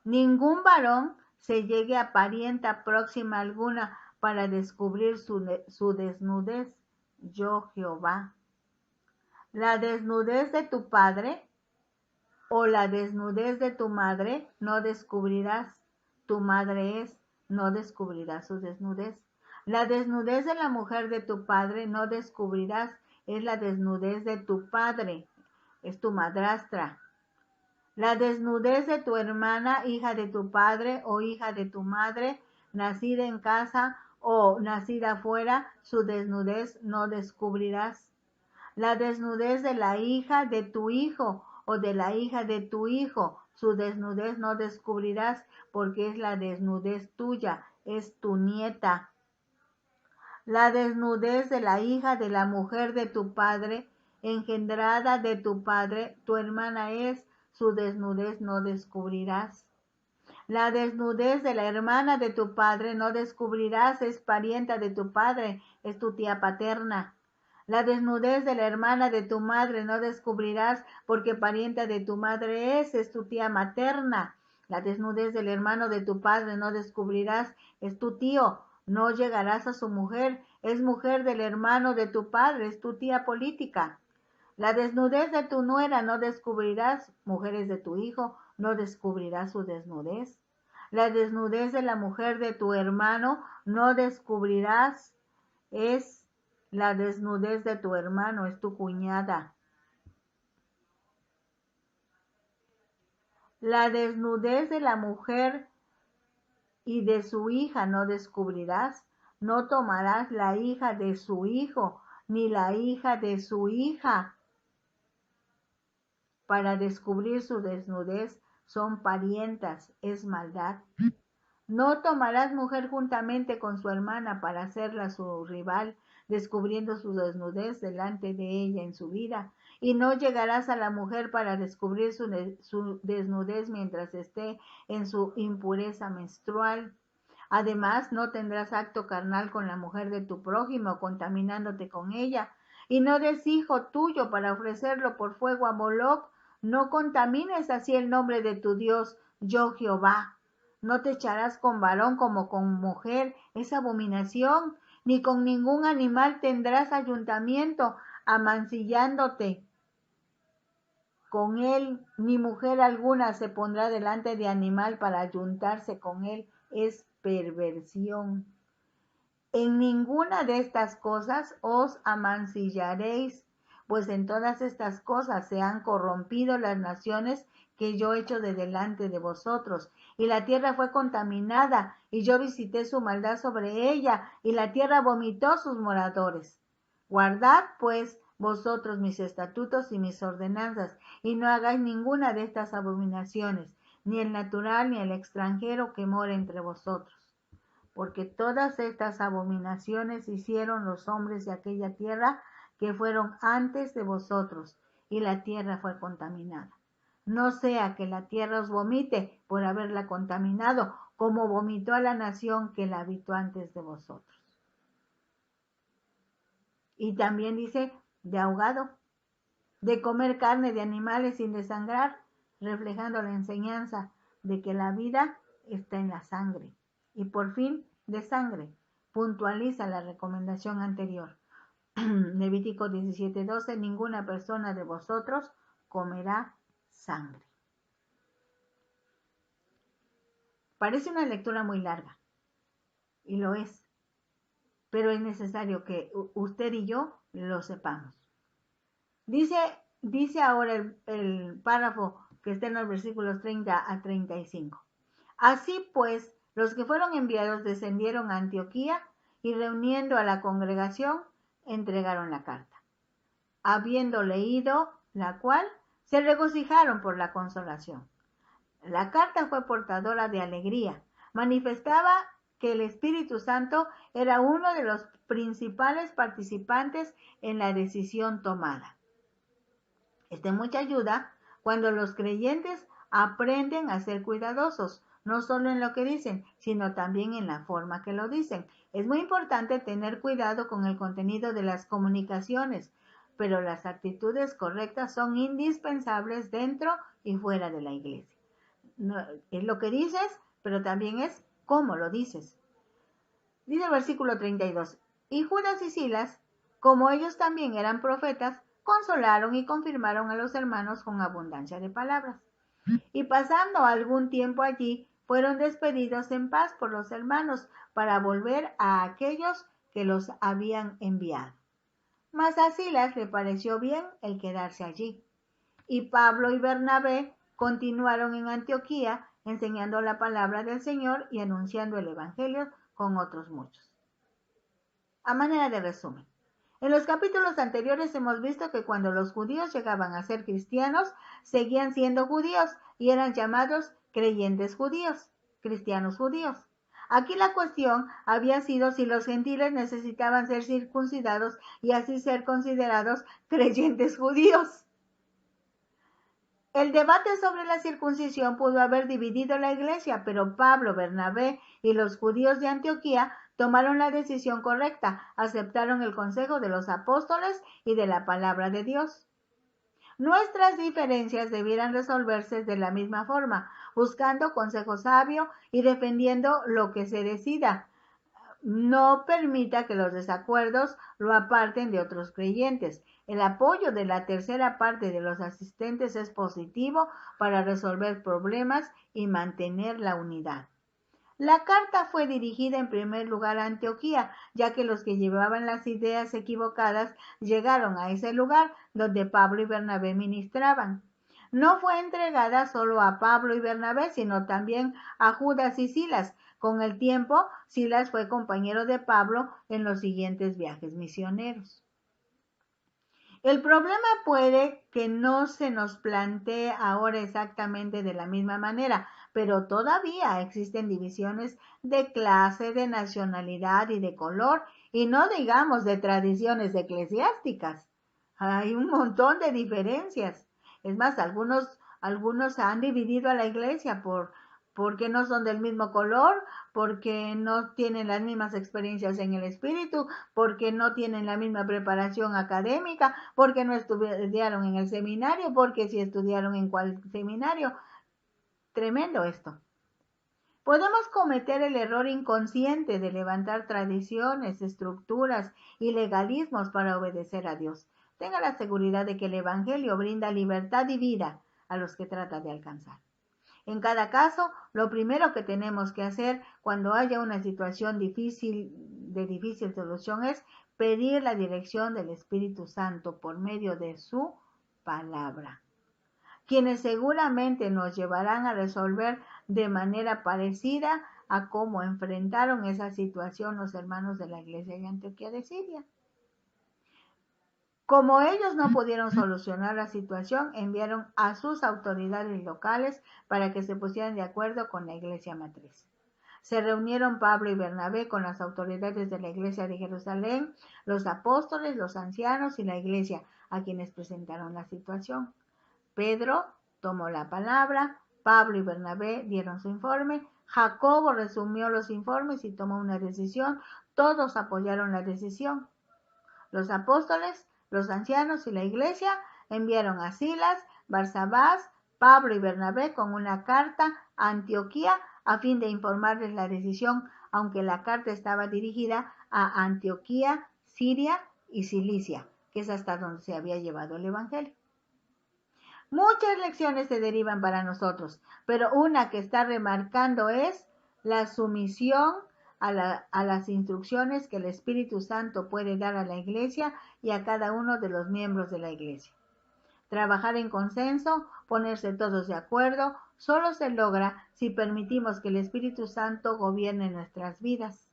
Ningún varón se llegue a parienta próxima alguna para descubrir su desnudez. Yo, Jehová. La desnudez de tu padre o la desnudez de tu madre no descubrirás. Tu madre es, no descubrirás su desnudez. La desnudez de la mujer de tu padre no descubrirás, es la desnudez de tu padre, es tu madrastra. La desnudez de tu hermana, hija de tu padre o hija de tu madre, nacida en casa o nacida fuera, su desnudez no descubrirás. La desnudez de la hija de tu hijo o de la hija de tu hijo, su desnudez no descubrirás, porque es la desnudez tuya, es tu nieta. La desnudez de la hija de la mujer de tu padre, engendrada de tu padre, tu hermana es, su desnudez no descubrirás. La desnudez de la hermana de tu padre no descubrirás, es parienta de tu padre, es tu tía paterna. La desnudez de la hermana de tu madre no descubrirás, porque parienta de tu madre es tu tía materna. La desnudez del hermano de tu padre no descubrirás, es tu tío. No llegarás a su mujer, es mujer del hermano de tu padre, es tu tía política. La desnudez de tu nuera no descubrirás, mujeres de tu hijo, no descubrirás su desnudez. La desnudez de la mujer de tu hermano no descubrirás, es la desnudez de tu hermano, es tu cuñada. La desnudez de la mujer y de su hija no descubrirás. No tomarás la hija de su hijo, ni la hija de su hija, para descubrir su desnudez. Son parientas, es maldad. No tomarás mujer juntamente con su hermana para hacerla su rival, descubriendo su desnudez delante de ella en su vida. Y no llegarás a la mujer para descubrir su desnudez mientras esté en su impureza menstrual. Además, no tendrás acto carnal con la mujer de tu prójimo, contaminándote con ella. Y no des hijo tuyo para ofrecerlo por fuego a Moloc. No contamines así el nombre de tu Dios, yo Jehová. No te echarás con varón como con mujer, es abominación, ni con ningún animal tendrás ayuntamiento, amancillándote con él, ni mujer alguna se pondrá delante de animal para ayuntarse con él, es perversión. En ninguna de estas cosas os amancillaréis, pues en todas estas cosas se han corrompido las naciones que yo he hecho de delante de vosotros, y la tierra fue contaminada, y yo visité su maldad sobre ella, y la tierra vomitó sus moradores. Guardad, pues, vosotros mis estatutos y mis ordenanzas, y no hagáis ninguna de estas abominaciones, ni el natural ni el extranjero que mora entre vosotros. Porque todas estas abominaciones hicieron los hombres de aquella tierra que fueron antes de vosotros, y la tierra fue contaminada. No sea que la tierra os vomite por haberla contaminado, como vomitó a la nación que la habitó antes de vosotros. Y también dice de ahogado, de comer carne de animales sin desangrar, reflejando la enseñanza de que la vida está en la sangre. Y por fin, de sangre, puntualiza la recomendación anterior. Levítico 17:12, ninguna persona de vosotros comerá sangre. Parece una lectura muy larga, y lo es, pero es necesario que usted y yo lo sepamos. Dice ahora el párrafo que está en los versículos 30 a 35. Así pues, los que fueron enviados descendieron a Antioquía y reuniendo a la congregación, entregaron la carta. Habiendo leído la cual, se regocijaron por la consolación. La carta fue portadora de alegría. Manifestaba que el Espíritu Santo era uno de los principales participantes en la decisión tomada. Es de mucha ayuda cuando los creyentes aprenden a ser cuidadosos, no solo en lo que dicen, sino también en la forma que lo dicen. Es muy importante tener cuidado con el contenido de las comunicaciones, pero las actitudes correctas son indispensables dentro y fuera de la iglesia. No, es lo que dices, pero también es cómo lo dices. Dice el versículo 32, y Judas y Silas, como ellos también eran profetas, consolaron y confirmaron a los hermanos con abundancia de palabras. Y pasando algún tiempo allí, fueron despedidos en paz por los hermanos para volver a aquellos que los habían enviado. Mas a Silas le pareció bien el quedarse allí. Y Pablo y Bernabé continuaron en Antioquía enseñando la palabra del Señor y anunciando el Evangelio con otros muchos. A manera de resumen, en los capítulos anteriores hemos visto que cuando los judíos llegaban a ser cristianos, seguían siendo judíos y eran llamados creyentes judíos, cristianos judíos. Aquí la cuestión había sido si los gentiles necesitaban ser circuncidados y así ser considerados creyentes judíos. El debate sobre la circuncisión pudo haber dividido la iglesia, pero Pablo, Bernabé y los judíos de Antioquía tomaron la decisión correcta, aceptaron el consejo de los apóstoles y de la palabra de Dios. Nuestras diferencias debieran resolverse de la misma forma, buscando consejo sabio y defendiendo lo que se decida. No permita que los desacuerdos lo aparten de otros creyentes. El apoyo de la tercera parte de los asistentes es positivo para resolver problemas y mantener la unidad. La carta fue dirigida en primer lugar a Antioquía, ya que los que llevaban las ideas equivocadas llegaron a ese lugar donde Pablo y Bernabé ministraban. No fue entregada solo a Pablo y Bernabé, sino también a Judas y Silas. Con el tiempo, Silas fue compañero de Pablo en los siguientes viajes misioneros. El problema puede que no se nos plantee ahora exactamente de la misma manera, pero todavía existen divisiones de clase, de nacionalidad y de color, y no digamos de tradiciones eclesiásticas. Hay un montón de diferencias. Es más, algunos han dividido a la iglesia porque no son del mismo color, porque no tienen las mismas experiencias en el espíritu, porque no tienen la misma preparación académica, porque no estudiaron en el seminario, porque si estudiaron en cuál seminario. Tremendo esto. Podemos cometer el error inconsciente de levantar tradiciones, estructuras y legalismos para obedecer a Dios. Tenga la seguridad de que el Evangelio brinda libertad y vida a los que trata de alcanzar. En cada caso, lo primero que tenemos que hacer cuando haya una situación de difícil solución es pedir la dirección del Espíritu Santo por medio de su palabra, quienes seguramente nos llevarán a resolver de manera parecida a cómo enfrentaron esa situación los hermanos de la iglesia de Antioquía de Siria. Como ellos no pudieron solucionar la situación, enviaron a sus autoridades locales para que se pusieran de acuerdo con la iglesia matriz. Se reunieron Pablo y Bernabé con las autoridades de la iglesia de Jerusalén, los apóstoles, los ancianos y la iglesia, a quienes presentaron la situación. Pedro tomó la palabra, Pablo y Bernabé dieron su informe, Jacobo resumió los informes y tomó una decisión, todos apoyaron la decisión. Los apóstoles, los ancianos y la iglesia enviaron a Silas, Barsabás, Pablo y Bernabé con una carta a Antioquía a fin de informarles la decisión, aunque la carta estaba dirigida a Antioquía, Siria y Cilicia, que es hasta donde se había llevado el Evangelio. Muchas lecciones se derivan para nosotros, pero una que está remarcando es la sumisión a las instrucciones que el Espíritu Santo puede dar a la iglesia y a cada uno de los miembros de la iglesia. Trabajar en consenso, ponerse todos de acuerdo, solo se logra si permitimos que el Espíritu Santo gobierne nuestras vidas,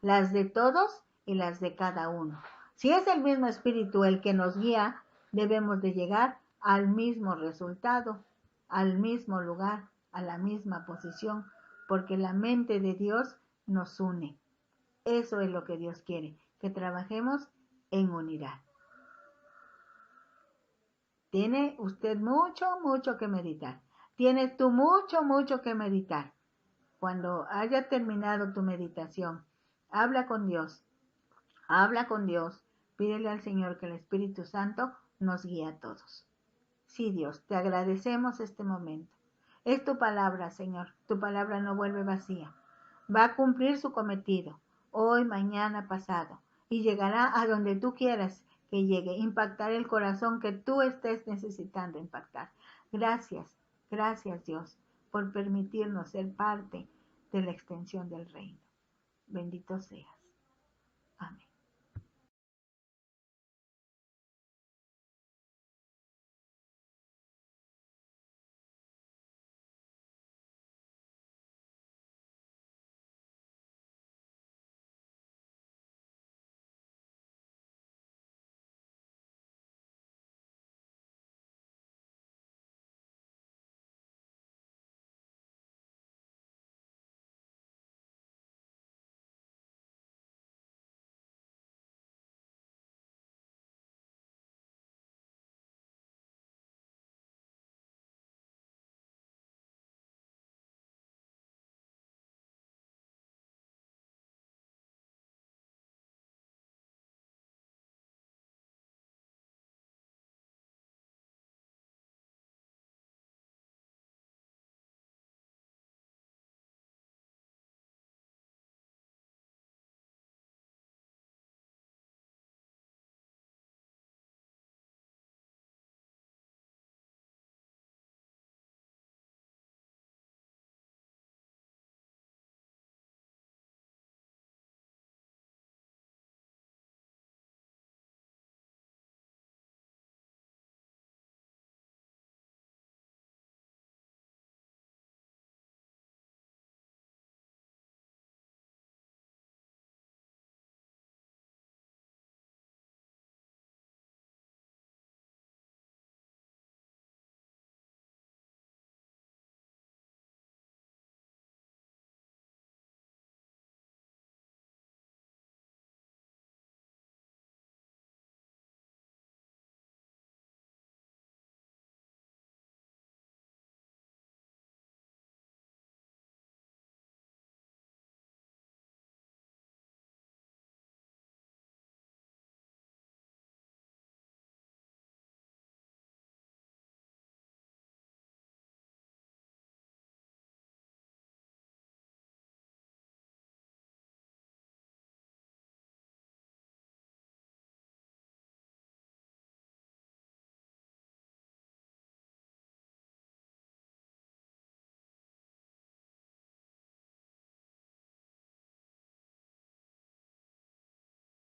las de todos y las de cada uno. Si es el mismo Espíritu el que nos guía, debemos de llegar al mismo resultado, al mismo lugar, a la misma posición, porque la mente de Dios nos une. Eso es lo que Dios quiere, que trabajemos en unidad. Tiene usted mucho que meditar. Tienes tú mucho que meditar. Cuando haya terminado tu meditación, habla con Dios, pídele al Señor que el Espíritu Santo nos guíe a todos. Sí, Dios, te agradecemos este momento. Es tu palabra, Señor. Tu palabra no vuelve vacía. Va a cumplir su cometido, hoy, mañana, pasado, y llegará a donde tú quieras que llegue, impactar el corazón que tú estés necesitando impactar. Gracias, gracias, Dios, por permitirnos ser parte de la extensión del reino. Bendito seas.